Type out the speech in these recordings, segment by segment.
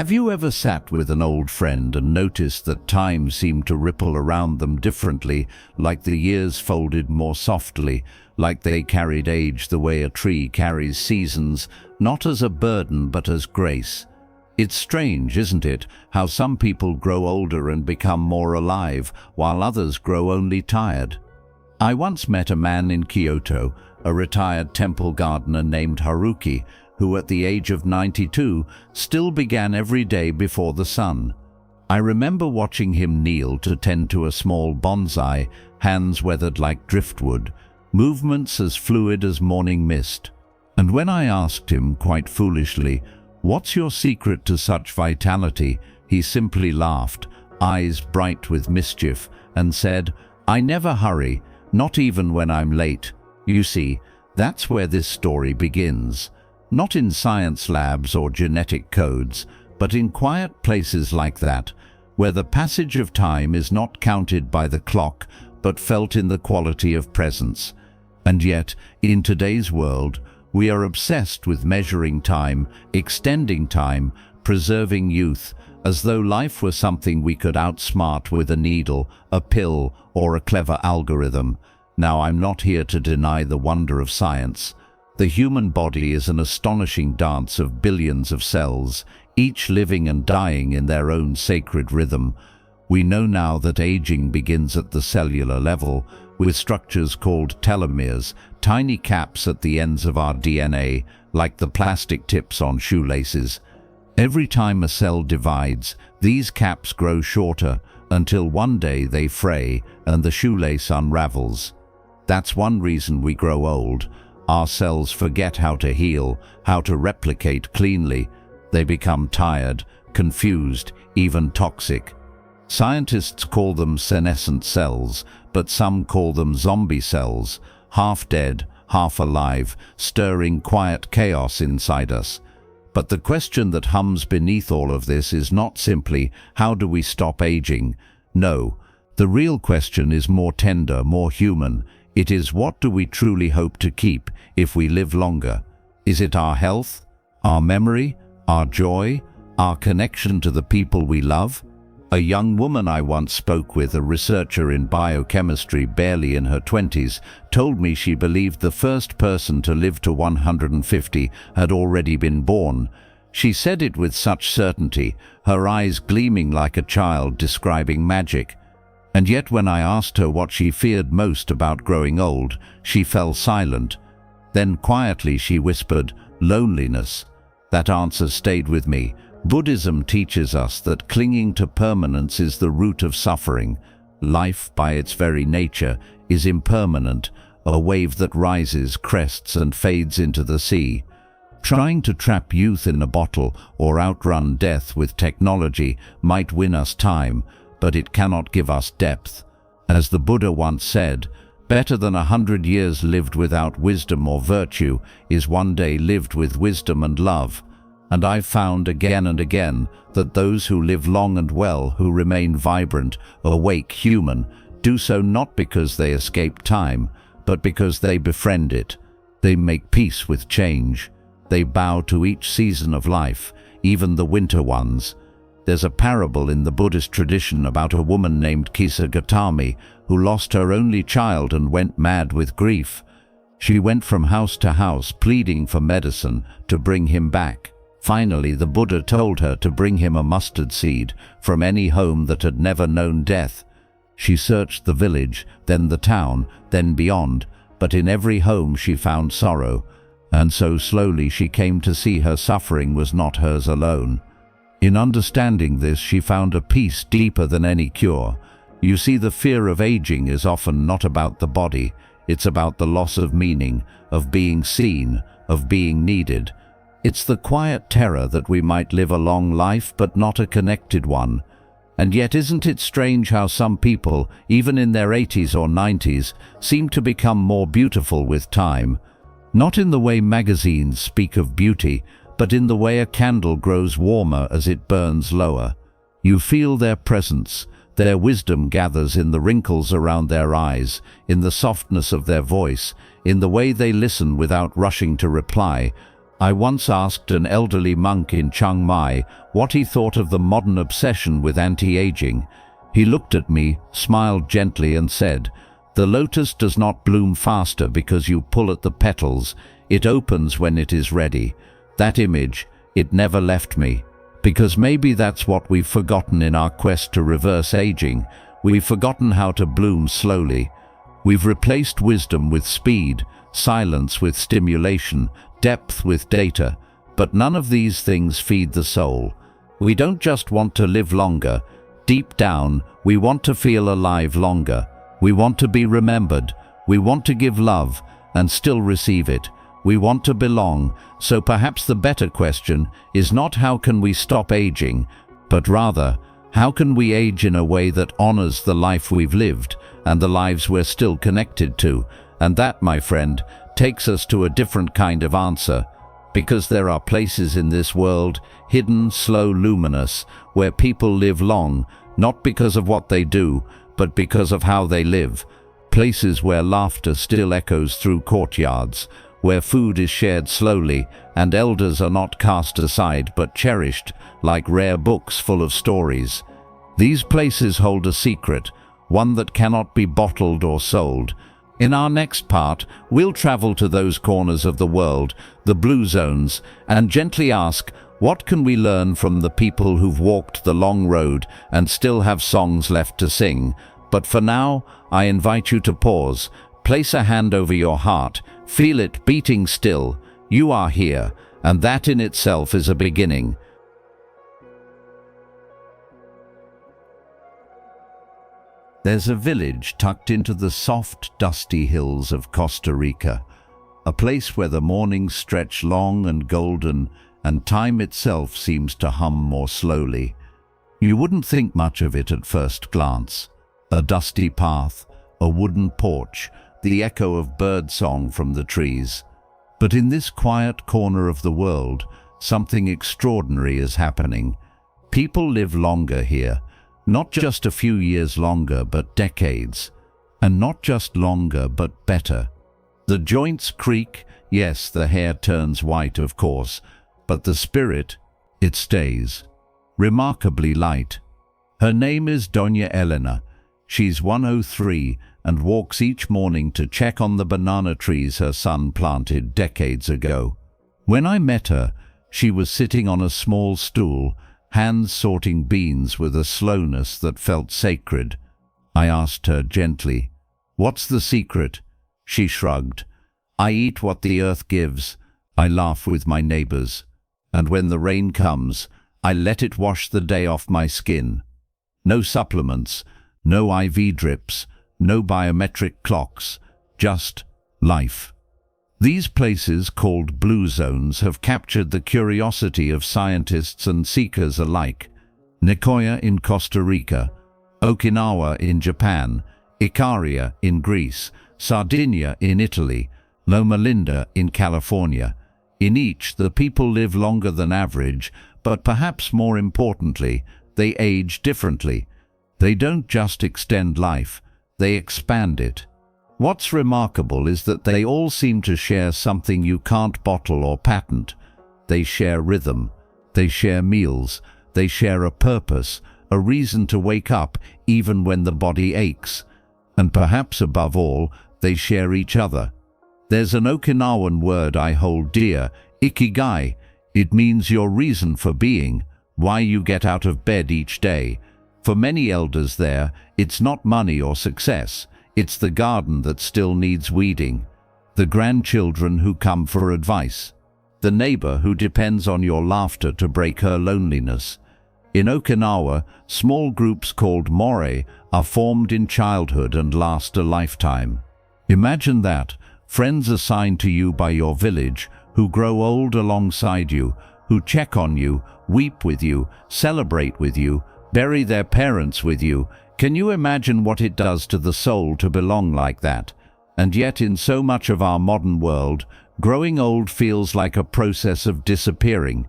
Have you ever sat with an old friend and noticed that time seemed to ripple around them differently, like the years folded more softly, like they carried age the way a tree carries seasons, not as a burden but as grace? It's strange, isn't it, how some people grow older and become more alive, while others grow only tired. I once met a man in Kyoto, a retired temple gardener named Haruki, who at the age of 92 still began every day before the sun. I remember watching him kneel to tend to a small bonsai, hands weathered like driftwood, movements as fluid as morning mist. And when I asked him, quite foolishly, "What's your secret to such vitality?" he simply laughed, eyes bright with mischief, and said, "I never hurry, not even when I'm late." You see, that's where this story begins. Not in science labs or genetic codes, but in quiet places like that, where the passage of time is not counted by the clock, but felt in the quality of presence. And yet, in today's world, we are obsessed with measuring time, extending time, preserving youth, as though life were something we could outsmart with a needle, a pill, or a clever algorithm. Now, I'm not here to deny the wonder of science. The human body is an astonishing dance of billions of cells, each living and dying in their own sacred rhythm. We know now that aging begins at the cellular level, with structures called telomeres, tiny caps at the ends of our DNA, like the plastic tips on shoelaces. Every time a cell divides, these caps grow shorter, until one day they fray and the shoelace unravels. That's one reason we grow old. Our cells forget how to heal, how to replicate cleanly. They become tired, confused, even toxic. Scientists call them senescent cells, but some call them zombie cells, half dead, half alive, stirring quiet chaos inside us. But the question that hums beneath all of this is not simply, how do we stop aging? No, the real question is more tender, more human. It is, what do we truly hope to keep if we live longer? Is it our health, our memory, our joy, our connection to the people we love? A young woman I once spoke with, a researcher in biochemistry barely in her 20s, told me she believed the first person to live to 150 had already been born. She said it with such certainty, her eyes gleaming like a child describing magic. And yet when I asked her what she feared most about growing old, she fell silent. Then quietly she whispered, "Loneliness." That answer stayed with me. Buddhism teaches us that clinging to permanence is the root of suffering. Life, by its very nature, is impermanent, a wave that rises, crests, and fades into the sea. Trying to trap youth in a bottle or outrun death with technology might win us time, but it cannot give us depth. As the Buddha once said, better than 100 years lived without wisdom or virtue is one day lived with wisdom and love. And I've found again and again that those who live long and well, who remain vibrant, awake, human, do so not because they escape time, but because they befriend it. They make peace with change. They bow to each season of life, even the winter ones. There's a parable in the Buddhist tradition about a woman named Kisa Gautami who lost her only child and went mad with grief. She went from house to house pleading for medicine to bring him back. Finally, the Buddha told her to bring him a mustard seed from any home that had never known death. She searched the village, then the town, then beyond, but in every home she found sorrow, and so slowly she came to see her suffering was not hers alone. In understanding this, she found a peace deeper than any cure. You see, the fear of aging is often not about the body, it's about the loss of meaning, of being seen, of being needed. It's the quiet terror that we might live a long life but not a connected one. And yet, isn't it strange how some people, even in their 80s or 90s, seem to become more beautiful with time? Not in the way magazines speak of beauty, but in the way a candle grows warmer as it burns lower. You feel their presence. Their wisdom gathers in the wrinkles around their eyes, in the softness of their voice, in the way they listen without rushing to reply. I once asked an elderly monk in Chiang Mai what he thought of the modern obsession with anti-aging. He looked at me, smiled gently and said, "The lotus does not bloom faster because you pull at the petals. It opens when it is ready." That image, it never left me. Because maybe that's what we've forgotten in our quest to reverse aging. We've forgotten how to bloom slowly. We've replaced wisdom with speed, silence with stimulation, depth with data. But none of these things feed the soul. We don't just want to live longer. Deep down, we want to feel alive longer. We want to be remembered. We want to give love and still receive it. We want to belong. So perhaps the better question is not how can we stop aging, but rather, how can we age in a way that honors the life we've lived and the lives we're still connected to? And that, my friend, takes us to a different kind of answer. Because there are places in this world, hidden, slow, luminous, where people live long, not because of what they do, but because of how they live. Places where laughter still echoes through courtyards, where food is shared slowly, and elders are not cast aside but cherished, like rare books full of stories. These places hold a secret, one that cannot be bottled or sold. In our next part, we'll travel to those corners of the world, the blue zones, and gently ask, what can we learn from the people who've walked the long road and still have songs left to sing? But for now, I invite you to pause, place a hand over your heart, feel it beating still. You are here, and that in itself is a beginning. There's a village tucked into the soft, dusty hills of Costa Rica, a place where the mornings stretch long and golden, and time itself seems to hum more slowly. You wouldn't think much of it at first glance. A dusty path, a wooden porch, the echo of birdsong from the trees. But in this quiet corner of the world, something extraordinary is happening. People live longer here. Not just a few years longer, but decades. And not just longer, but better. The joints creak, yes, the hair turns white, of course, but the spirit, it stays. Remarkably light. Her name is Doña Elena. She's 103 and walks each morning to check on the banana trees her son planted decades ago. When I met her, she was sitting on a small stool, hands sorting beans with a slowness that felt sacred. I asked her gently, "What's the secret?" She shrugged. "I eat what the earth gives. I laugh with my neighbors. And when the rain comes, I let it wash the day off my skin. No supplements, no IV drips, no biometric clocks, just life." These places, called blue zones, have captured the curiosity of scientists and seekers alike. Nicoya in Costa Rica, Okinawa in Japan, Ikaria in Greece, Sardinia in Italy, Loma Linda in California. In each, the people live longer than average, but perhaps more importantly, they age differently. They don't just extend life, they expand it. What's remarkable is that they all seem to share something you can't bottle or patent. They share rhythm, they share meals, they share a purpose, a reason to wake up even when the body aches. And perhaps above all, they share each other. There's an Okinawan word I hold dear, ikigai. It means your reason for being, why you get out of bed each day. For many elders there, it's not money or success. It's the garden that still needs weeding, the grandchildren who come for advice, the neighbor who depends on your laughter to break her loneliness. In Okinawa, small groups called morai are formed in childhood and last a lifetime. Imagine that, friends assigned to you by your village, who grow old alongside you, who check on you, weep with you, celebrate with you, bury their parents with you. Can you imagine what it does to the soul to belong like that? And yet in so much of our modern world, growing old feels like a process of disappearing.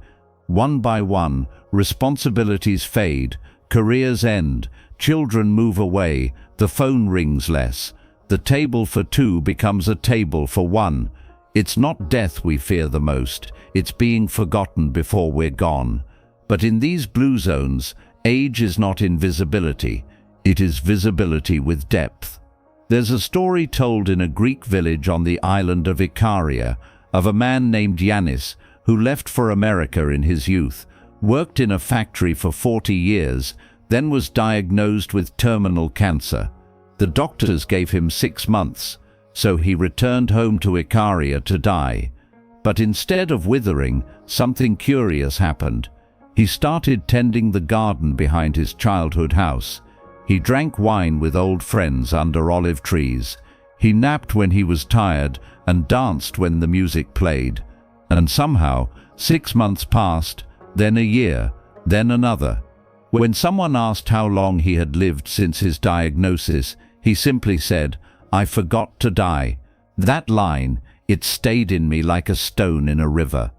One by one, responsibilities fade, careers end, children move away, the phone rings less. The table for two becomes a table for one. It's not death we fear the most, it's being forgotten before we're gone. But in these blue zones, age is not invisibility, it is visibility with depth. There's a story told in a Greek village on the island of Icaria of a man named Yanis who left for America in his youth, worked in a factory for 40 years, then was diagnosed with terminal cancer. The doctors gave him 6 months, so he returned home to Icaria to die. But instead of withering, something curious happened. He started tending the garden behind his childhood house. He drank wine with old friends under olive trees. He napped when he was tired and danced when the music played. And somehow, 6 months passed, then a year, then another. When someone asked how long he had lived since his diagnosis, he simply said, "I forgot to die." That line, it stayed in me like a stone in a river.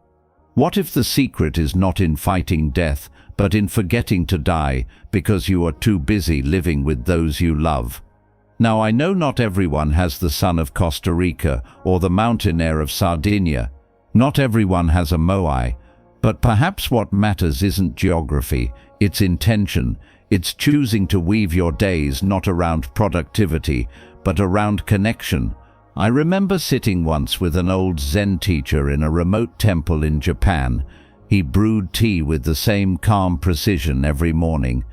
What if the secret is not in fighting death, but in forgetting to die because you are too busy living with those you love? Now I know not everyone has the sun of Costa Rica or the mountain air of Sardinia. Not everyone has a moai. But perhaps what matters isn't geography, it's intention. It's choosing to weave your days not around productivity, but around connection. I remember sitting once with an old Zen teacher in a remote temple in Japan. He brewed tea with the same calm precision every morning.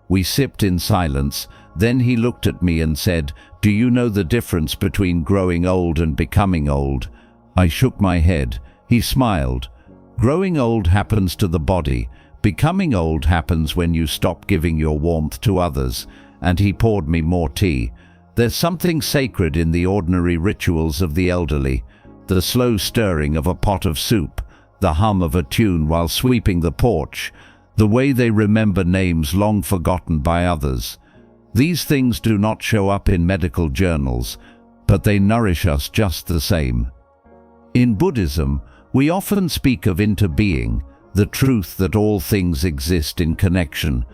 We sipped in silence, then he looked at me and said, "Do you know the difference between growing old and becoming old?" I shook my head. He smiled. Growing old happens to the body. Becoming old happens when you stop giving your warmth to others. And he poured me more tea. There's something sacred in the ordinary rituals of the elderly. The slow stirring of a pot of soup, the hum of a tune while sweeping the porch, the way they remember names long forgotten by others. These things do not show up in medical journals, but they nourish us just the same. In Buddhism, we often speak of interbeing, the truth that all things exist in connection.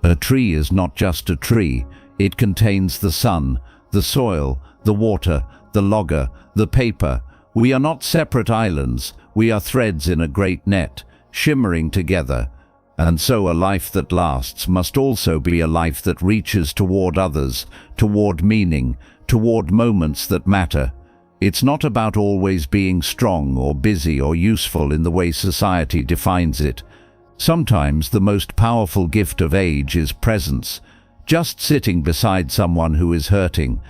A tree is not just a tree, it contains the sun, the soil, the water, the logger, the paper. We are not separate islands, we are threads in a great net, shimmering together. And so a life that lasts must also be a life that reaches toward others, toward meaning, toward moments that matter. It's not about always being strong or busy or useful in the way society defines it. Sometimes the most powerful gift of age is presence, just sitting beside someone who is hurting,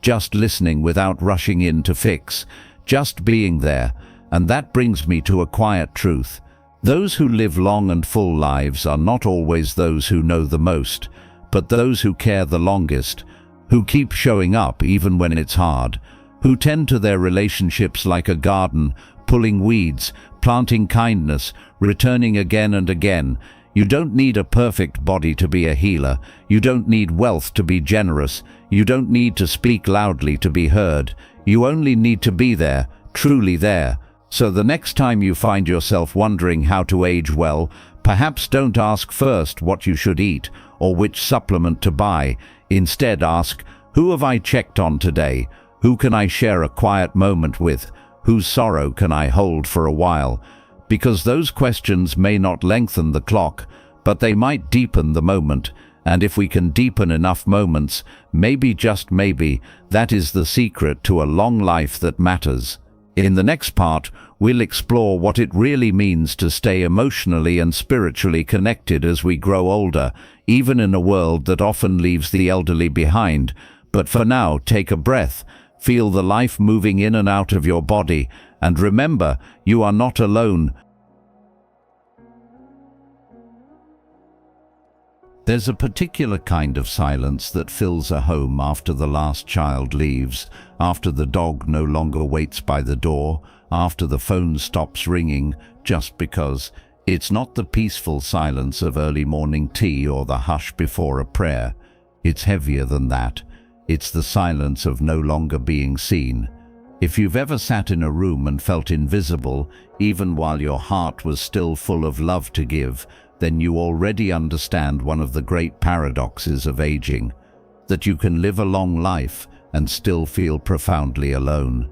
just listening without rushing in to fix, just being there. And that brings me to a quiet truth. Those who live long and full lives are not always those who know the most, but those who care the longest, who keep showing up even when it's hard, who tend to their relationships like a garden, pulling weeds, planting kindness, returning again and again. You don't need a perfect body to be a healer. You don't need wealth to be generous. You don't need to speak loudly to be heard. You only need to be there, truly there. So the next time you find yourself wondering how to age well, perhaps don't ask first what you should eat or which supplement to buy. Instead ask, who have I checked on today? Who can I share a quiet moment with? Whose sorrow can I hold for a while? Because those questions may not lengthen the clock, but they might deepen the moment. And if we can deepen enough moments, maybe, just maybe, that is the secret to a long life that matters. In the next part, we'll explore what it really means to stay emotionally and spiritually connected as we grow older, even in a world that often leaves the elderly behind. But for now, take a breath. Feel the life moving in and out of your body, and remember, you are not alone. There's a particular kind of silence that fills a home after the last child leaves, after the dog no longer waits by the door, after the phone stops ringing just because. It's not the peaceful silence of early morning tea or the hush before a prayer. It's heavier than that. It's the silence of no longer being seen. If you've ever sat in a room and felt invisible, even while your heart was still full of love to give, then you already understand one of the great paradoxes of aging, that you can live a long life and still feel profoundly alone.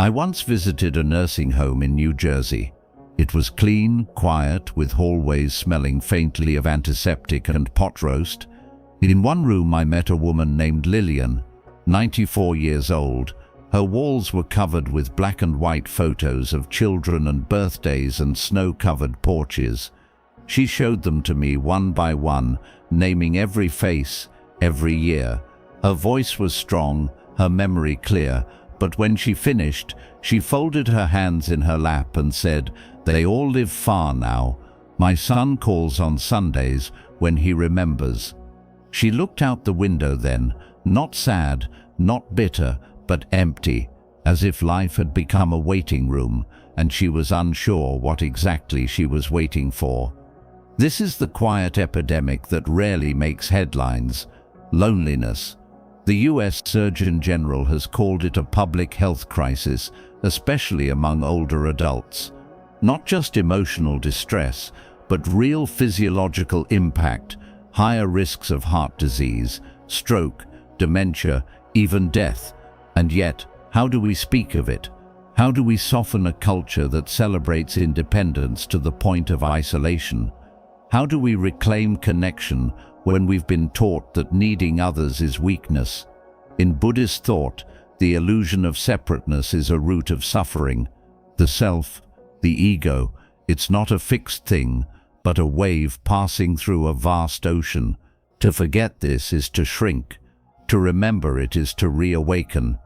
I once visited a nursing home in New Jersey. It was clean, quiet, with hallways smelling faintly of antiseptic and pot roast. In one room I met a woman named Lillian, 94 years old. Her walls were covered with black and white photos of children and birthdays and snow-covered porches. She showed them to me one by one, naming every face, every year. Her voice was strong, her memory clear, but when she finished, she folded her hands in her lap and said, "They all live far now. My son calls on Sundays when he remembers." She looked out the window then, not sad, not bitter, but empty, as if life had become a waiting room, and she was unsure what exactly she was waiting for. This is the quiet epidemic that rarely makes headlines: loneliness. The US Surgeon General has called it a public health crisis, especially among older adults. Not just emotional distress, but real physiological impact, higher risks of heart disease, stroke, dementia, even death. And yet, how do we speak of it? How do we soften a culture that celebrates independence to the point of isolation? How do we reclaim connection when we've been taught that needing others is weakness? In Buddhist thought, the illusion of separateness is a root of suffering. The self, the ego, it's not a fixed thing, but a wave passing through a vast ocean. To forget this is to shrink. To remember it is to reawaken.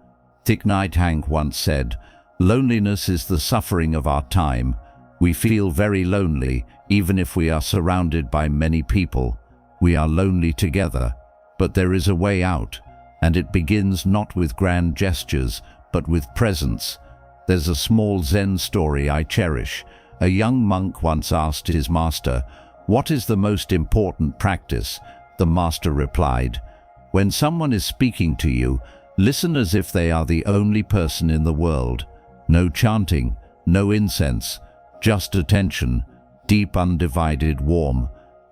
Thich Nhat Hanh once said, "Loneliness is the suffering of our time. We feel very lonely, even if we are surrounded by many people. We are lonely together, but there is a way out, and it begins not with grand gestures, but with presence." There's a small Zen story I cherish. A young monk once asked his master, "What is the most important practice?" The master replied, "When someone is speaking to you, listen as if they are the only person in the world. No chanting, no incense, just attention, deep, undivided, warm."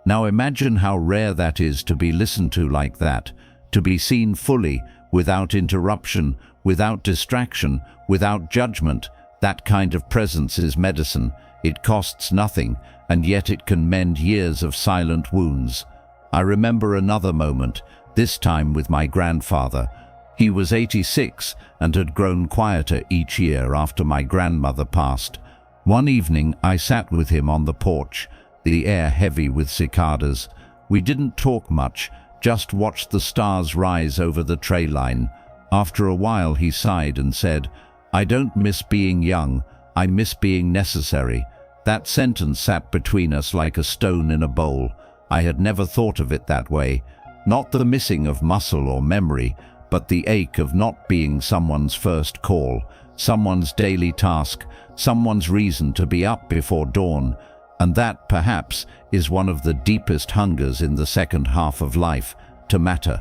Now imagine how rare that is, to be listened to like that, to be seen fully, without interruption, without distraction, without judgment. That kind of presence is medicine. It costs nothing, and yet it can mend years of silent wounds. I remember another moment, this time with my grandfather. He was 86 and had grown quieter each year after my grandmother passed. One evening I sat with him on the porch, the air heavy with cicadas. We didn't talk much, just watched the stars rise over the tree line. After a while he sighed and said, "I don't miss being young, I miss being necessary." That sentence sat between us like a stone in a bowl. I had never thought of it that way. Not the missing of muscle or memory, but the ache of not being someone's first call, someone's daily task, someone's reason to be up before dawn. And that, perhaps, is one of the deepest hungers in the second half of life, to matter.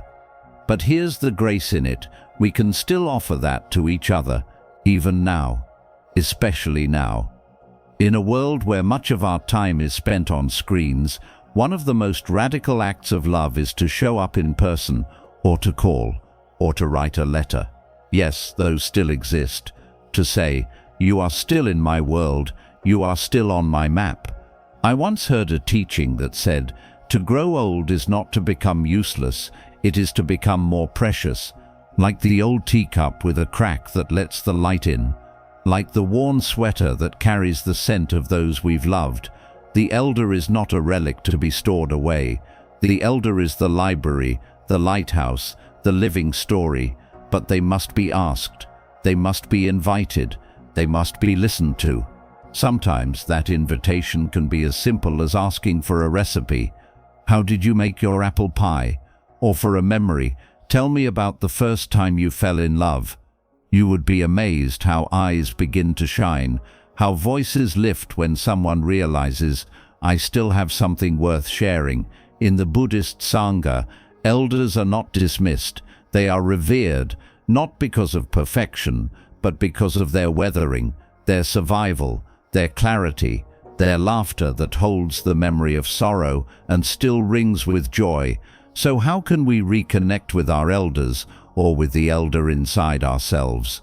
But here's the grace in it: we can still offer that to each other, even now, especially now. In a world where much of our time is spent on screens, one of the most radical acts of love is to show up in person, or to call, or to write a letter. Yes, those still exist. To say, "You are still in my world, you are still on my map." I once heard a teaching that said, to grow old is not to become useless, it is to become more precious, like the old teacup with a crack that lets the light in, like the worn sweater that carries the scent of those we've loved. The elder is not a relic to be stored away. The elder is the library, the lighthouse, the living story, but they must be asked, they must be invited, they must be listened to. Sometimes that invitation can be as simple as asking for a recipe. "How did you make your apple pie?" Or for a memory, "Tell me about the first time you fell in love." You would be amazed how eyes begin to shine, how voices lift when someone realizes, "I still have something worth sharing." In the Buddhist Sangha, elders are not dismissed. They are revered, not because of perfection, but because of their weathering, their survival, their clarity, their laughter that holds the memory of sorrow and still rings with joy. So how can we reconnect with our elders, or with the elder inside ourselves?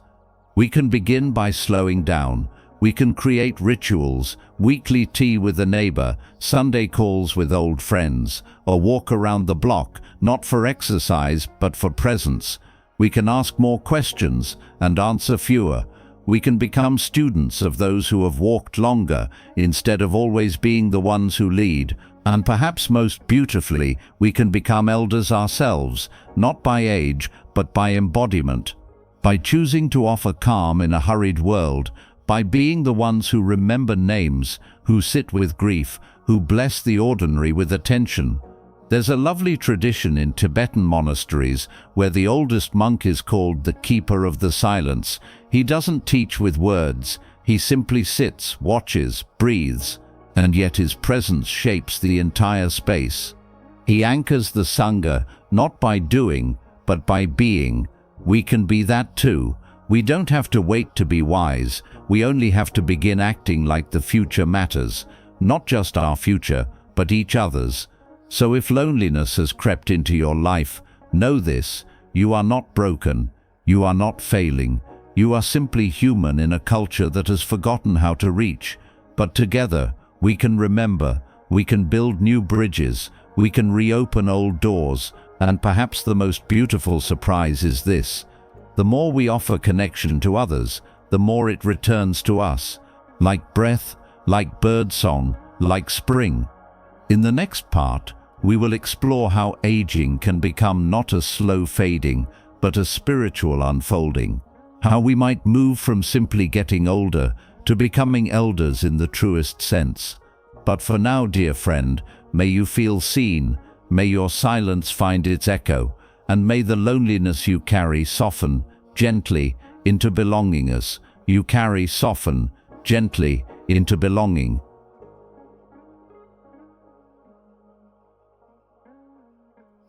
We can begin by slowing down. We can create rituals, weekly tea with a neighbor, Sunday calls with old friends, or walk around the block, not for exercise but for presence. We can ask more questions and answer fewer. We can become students of those who have walked longer, instead of always being the ones who lead. And perhaps most beautifully, we can become elders ourselves, not by age, but by embodiment. By choosing to offer calm in a hurried world, by being the ones who remember names, who sit with grief, who bless the ordinary with attention. There's a lovely tradition in Tibetan monasteries where the oldest monk is called the keeper of the silence. He doesn't teach with words, he simply sits, watches, breathes, and yet his presence shapes the entire space. He anchors the Sangha not by doing, but by being. We can be that too. We don't have to wait to be wise, we only have to begin acting like the future matters, not just our future, but each other's. So if loneliness has crept into your life, know this: you are not broken, you are not failing, you are simply human in a culture that has forgotten how to reach. But together, we can remember, we can build new bridges, we can reopen old doors, and perhaps the most beautiful surprise is this: the more we offer connection to others, the more it returns to us, like breath, like birdsong, like spring. In the next part, we will explore how aging can become not a slow fading, but a spiritual unfolding. How we might move from simply getting older to becoming elders in the truest sense. But for now, dear friend, may you feel seen, may your silence find its echo, and may the loneliness you carry soften gently into belongingness. You carry soften gently into belonging.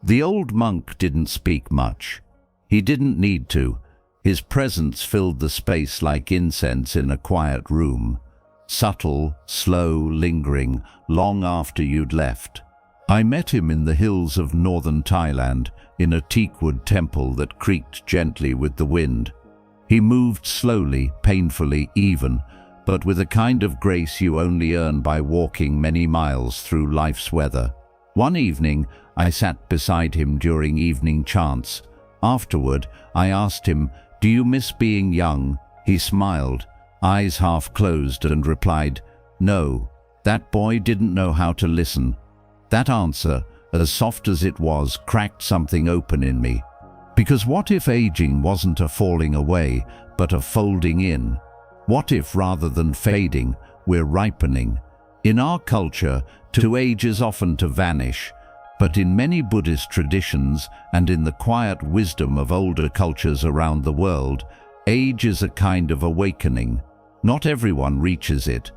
The old monk didn't speak much. He didn't need to. His presence filled the space like incense in a quiet room. Subtle, slow, lingering, long after you'd left. I met him in the hills of northern Thailand, in a teakwood temple that creaked gently with the wind. He moved slowly, painfully even, but with a kind of grace you only earn by walking many miles through life's weather. One evening, I sat beside him during evening chants. Afterward, I asked him, "Do you miss being young?" He smiled, eyes half closed, and replied, "No." That boy didn't know how to listen. That answer, as soft as it was, cracked something open in me. Because what if aging wasn't a falling away, but a folding in? What if, rather than fading, we're ripening? In our culture, to age is often to vanish. But in many Buddhist traditions, and in the quiet wisdom of older cultures around the world, age is a kind of awakening. Not everyone reaches it.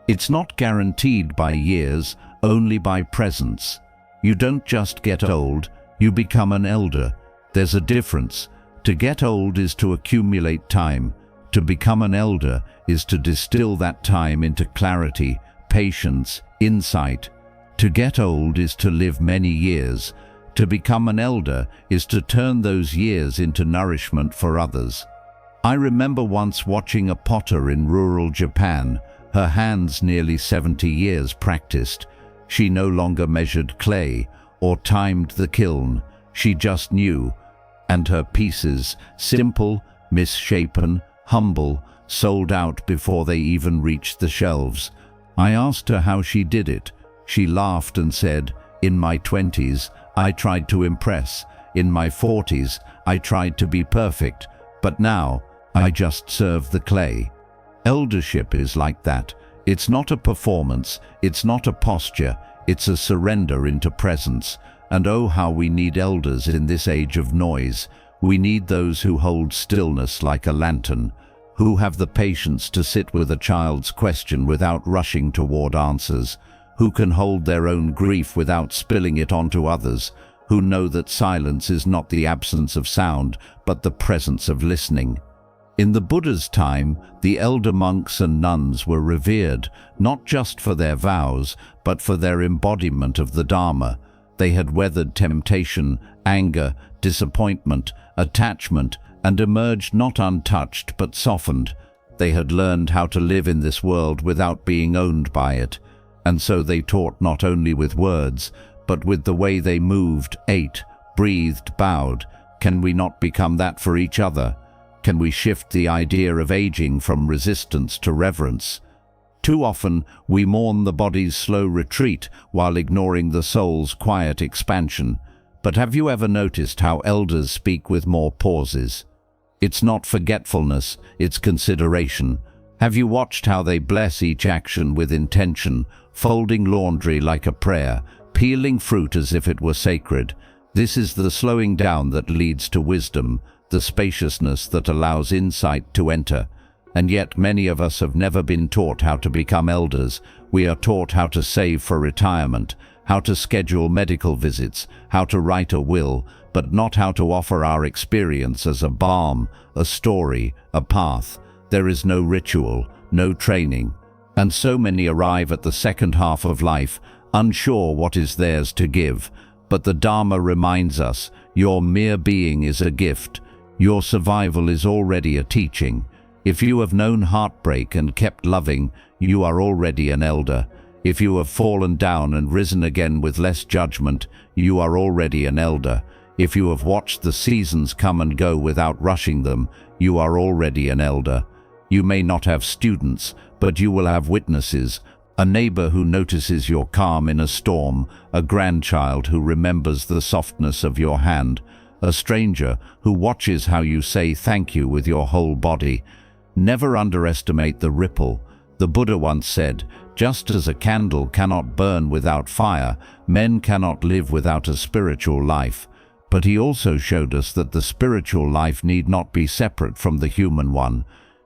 It's not guaranteed by years, only by presence. You don't just get old, you become an elder. There's a difference. To get old is to accumulate time. To become an elder is to distill that time into clarity, patience, insight. To get old is to live many years. To become an elder is to turn those years into nourishment for others. I remember once watching a potter in rural Japan, her hands nearly 70 years practiced. She no longer measured clay or timed the kiln. She just knew. And her pieces, simple, misshapen, humble, sold out before they even reached the shelves. I asked her how she did it. She laughed and said, "In my 20s, I tried to impress. In my 40s, I tried to be perfect. But now, I just serve the clay." Eldership is like that. It's not a performance, it's not a posture, it's a surrender into presence. And oh, how we need elders in this age of noise. We need those who hold stillness like a lantern, who have the patience to sit with a child's question without rushing toward answers, who can hold their own grief without spilling it onto others, who know that silence is not the absence of sound, but the presence of listening. In the Buddha's time, the elder monks and nuns were revered, not just for their vows, but for their embodiment of the Dharma. They had weathered temptation, anger, disappointment, attachment, and emerged not untouched but softened. They had learned how to live in this world without being owned by it, and so they taught not only with words, but with the way they moved, ate, breathed, bowed. Can we not become that for each other? Can we shift the idea of aging from resistance to reverence? Too often, we mourn the body's slow retreat while ignoring the soul's quiet expansion. But have you ever noticed how elders speak with more pauses? It's not forgetfulness, it's consideration. Have you watched how they bless each action with intention, folding laundry like a prayer, peeling fruit as if it were sacred? This is the slowing down that leads to wisdom, the spaciousness that allows insight to enter. And yet many of us have never been taught how to become elders. We are taught how to save for retirement, how to schedule medical visits, how to write a will, but not how to offer our experience as a balm, a story, a path. There is no ritual, no training. And so many arrive at the second half of life, unsure what is theirs to give. But the Dharma reminds us, your mere being is a gift. Your survival is already a teaching. If you have known heartbreak and kept loving, you are already an elder. If you have fallen down and risen again with less judgment, you are already an elder. If you have watched the seasons come and go without rushing them, you are already an elder. You may not have students, but you will have witnesses. A neighbor who notices your calm in a storm, a grandchild who remembers the softness of your hand, a stranger who watches how you say thank you with your whole body. Never underestimate the ripple. The Buddha once said, just as a candle cannot burn without fire, men cannot live without a spiritual life. But he also showed us that the spiritual life need not be separate from the human one.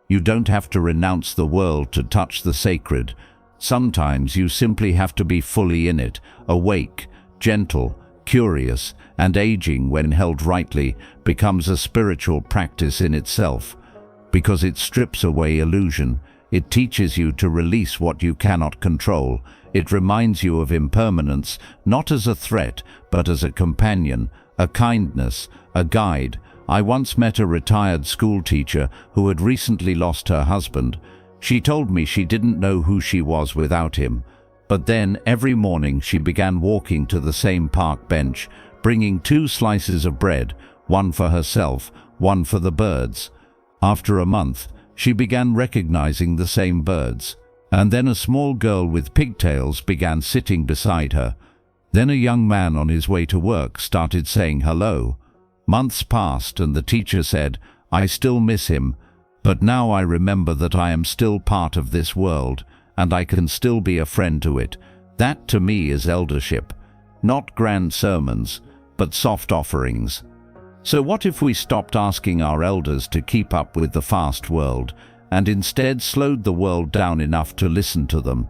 You don't have to renounce the world to touch the sacred. Sometimes you simply have to be fully in it, awake, gentle, curious, and aging, when held rightly, becomes a spiritual practice in itself. Because it strips away illusion. It teaches you to release what you cannot control. It reminds you of impermanence, not as a threat, but as a companion, a kindness, a guide. I once met a retired school teacher who had recently lost her husband. She told me she didn't know who she was without him. But then, every morning, she began walking to the same park bench, bringing 2 slices of bread, one for herself, one for the birds. After a month, she began recognizing the same birds. And then a small girl with pigtails began sitting beside her. Then a young man on his way to work started saying hello. Months passed and the teacher said, I still miss him, but now I remember that I am still part of this world, and I can still be a friend to it. That to me is eldership. Not grand sermons, but soft offerings. So what if we stopped asking our elders to keep up with the fast world, and instead slowed the world down enough to listen to them?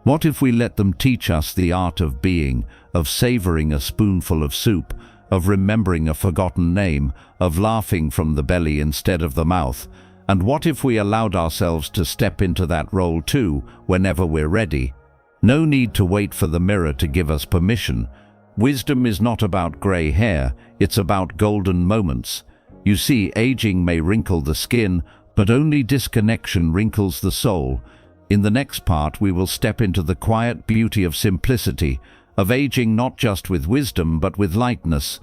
What if we let them teach us the art of being, of savoring a spoonful of soup, of remembering a forgotten name, of laughing from the belly instead of the mouth? And what if we allowed ourselves to step into that role too, whenever we're ready? No need to wait for the mirror to give us permission. Wisdom is not about grey hair, it's about golden moments. You see, aging may wrinkle the skin, but only disconnection wrinkles the soul. In the next part, we will step into the quiet beauty of simplicity, of aging not just with wisdom but with lightness.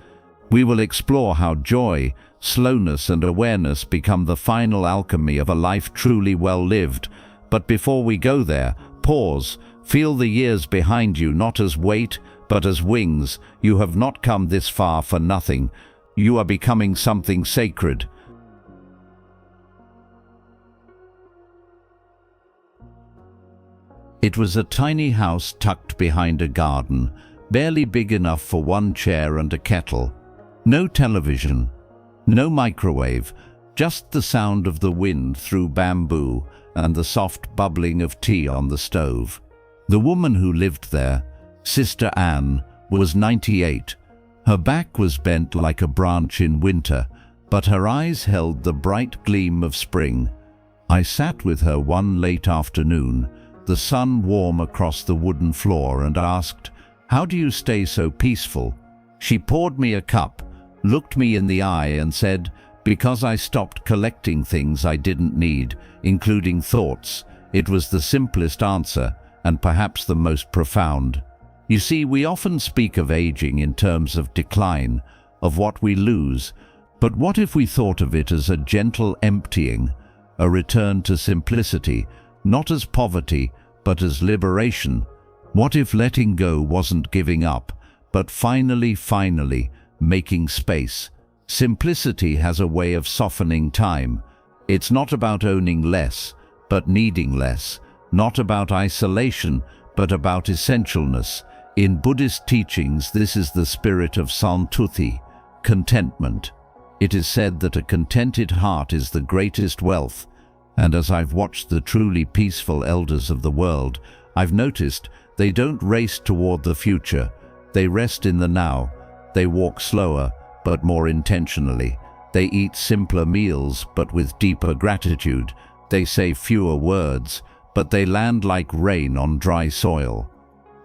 We will explore how joy, slowness and awareness become the final alchemy of a life truly well lived. But before we go there, pause. Feel the years behind you not as weight, but as wings. You have not come this far for nothing. You are becoming something sacred. It was a tiny house tucked behind a garden, barely big enough for one chair and a kettle. No television, no microwave, just the sound of the wind through bamboo and the soft bubbling of tea on the stove. The woman who lived there, Sister Anne, was 98. Her back was bent like a branch in winter, but her eyes held the bright gleam of spring. I sat with her one late afternoon, the sun warm across the wooden floor, and asked, "How do you stay so peaceful?" She poured me a cup, looked me in the eye and said, Because I stopped collecting things I didn't need, including thoughts. It was the simplest answer, and perhaps the most profound. You see, we often speak of aging in terms of decline, of what we lose, but what if we thought of it as a gentle emptying, a return to simplicity, not as poverty, but as liberation? What if letting go wasn't giving up, but finally making space? Simplicity has a way of softening time. It's not about owning less, but needing less. Not about isolation, but about essentialness. In Buddhist teachings, this is the spirit of santuthi, contentment. It is said that a contented heart is the greatest wealth, and as I've watched the truly peaceful elders of the world, I've noticed they don't race toward the future. They rest in the now. They walk slower, but more intentionally. They eat simpler meals, but with deeper gratitude. They say fewer words, but they land like rain on dry soil.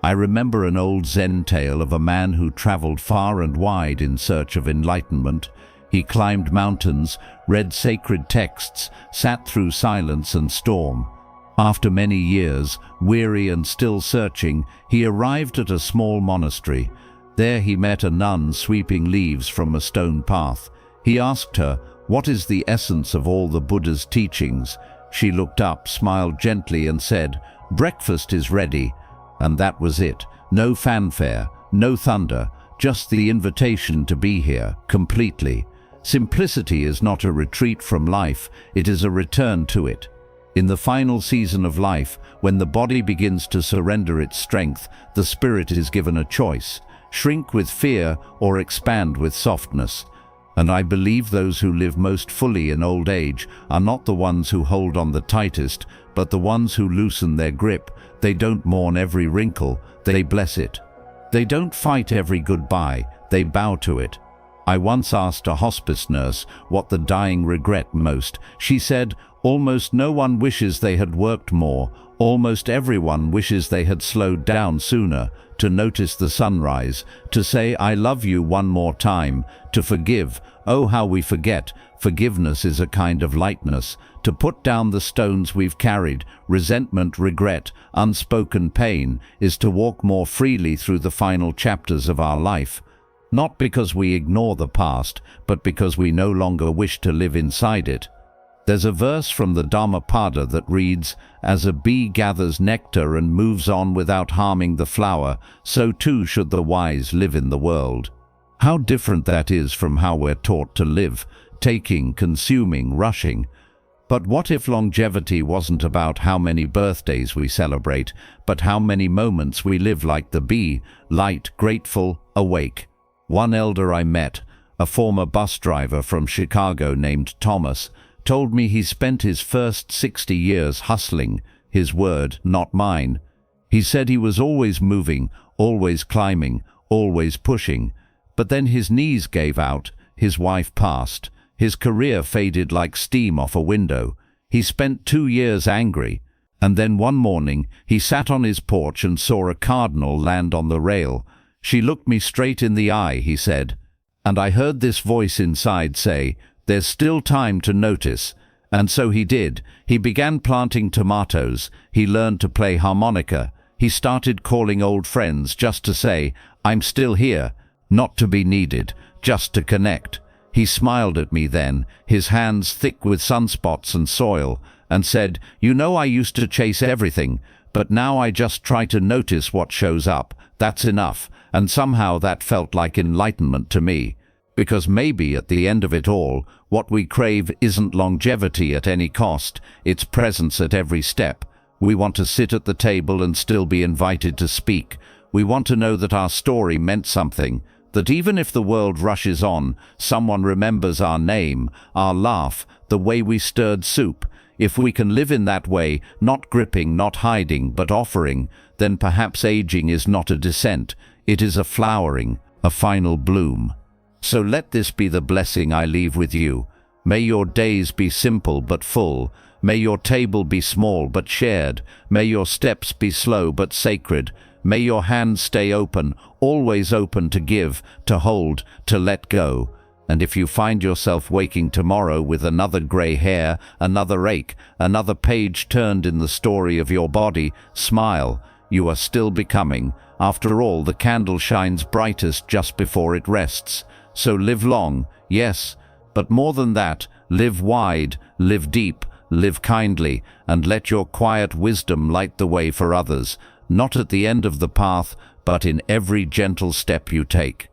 I remember an old Zen tale of a man who traveled far and wide in search of enlightenment. He climbed mountains, read sacred texts, sat through silence and storm. After many years, weary and still searching, he arrived at a small monastery. There he met a nun sweeping leaves from a stone path. He asked her, "What is the essence of all the Buddha's teachings?" She looked up, smiled gently and said, "Breakfast is ready." And that was it. No fanfare, no thunder, just the invitation to be here, completely. Simplicity is not a retreat from life, it is a return to it. In the final season of life, when the body begins to surrender its strength, the spirit is given a choice: shrink with fear or expand with softness. And I believe those who live most fully in old age are not the ones who hold on the tightest, but the ones who loosen their grip. They don't mourn every wrinkle, they bless it. They don't fight every goodbye, they bow to it. I once asked a hospice nurse what the dying regret most. She said, "Almost no one wishes they had worked more. Almost everyone wishes they had slowed down sooner, to notice the sunrise, to say I love you one more time, to forgive. Oh, how we forget. Forgiveness is a kind of lightness. To put down the stones we've carried, resentment, regret, unspoken pain, is to walk more freely through the final chapters of our life. Not because we ignore the past, but because we no longer wish to live inside it." There's a verse from the Dhammapada that reads, "As a bee gathers nectar and moves on without harming the flower, so too should the wise live in the world." How different that is from how we're taught to live, taking, consuming, rushing. But what if longevity wasn't about how many birthdays we celebrate, but how many moments we live like the bee, light, grateful, awake? One elder I met, a former bus driver from Chicago named Thomas, told me he spent his first 60 years hustling, his word, not mine. He said he was always moving, always climbing, always pushing. But then his knees gave out, his wife passed, his career faded like steam off a window. He spent 2 years angry, and then one morning he sat on his porch and saw a cardinal land on the rail. "She looked me straight in the eye," he said, "and I heard this voice inside say, 'There's still time to notice.' And so he did. He began planting tomatoes. He learned to play harmonica. He started calling old friends just to say, 'I'm still here,' not to be needed, just to connect. He smiled at me then, his hands thick with sunspots and soil, and said, 'You know, I used to chase everything, but now I just try to notice what shows up. That's enough.' And somehow that felt like enlightenment to me. Because maybe at the end of it all, what we crave isn't longevity at any cost, it's presence at every step. We want to sit at the table and still be invited to speak. We want to know that our story meant something, that even if the world rushes on, someone remembers our name, our laugh, the way we stirred soup. If we can live in that way, not gripping, not hiding, but offering, then perhaps aging is not a descent. It is a flowering, a final bloom. So let this be the blessing I leave with you. May your days be simple but full. May your table be small but shared. May your steps be slow but sacred. May your hands stay open, always open to give, to hold, to let go. And if you find yourself waking tomorrow with another grey hair, another ache, another page turned in the story of your body, smile. You are still becoming. After all, the candle shines brightest just before it rests. So live long, yes, but more than that, live wide, live deep, live kindly, and let your quiet wisdom light the way for others, not at the end of the path, but in every gentle step you take.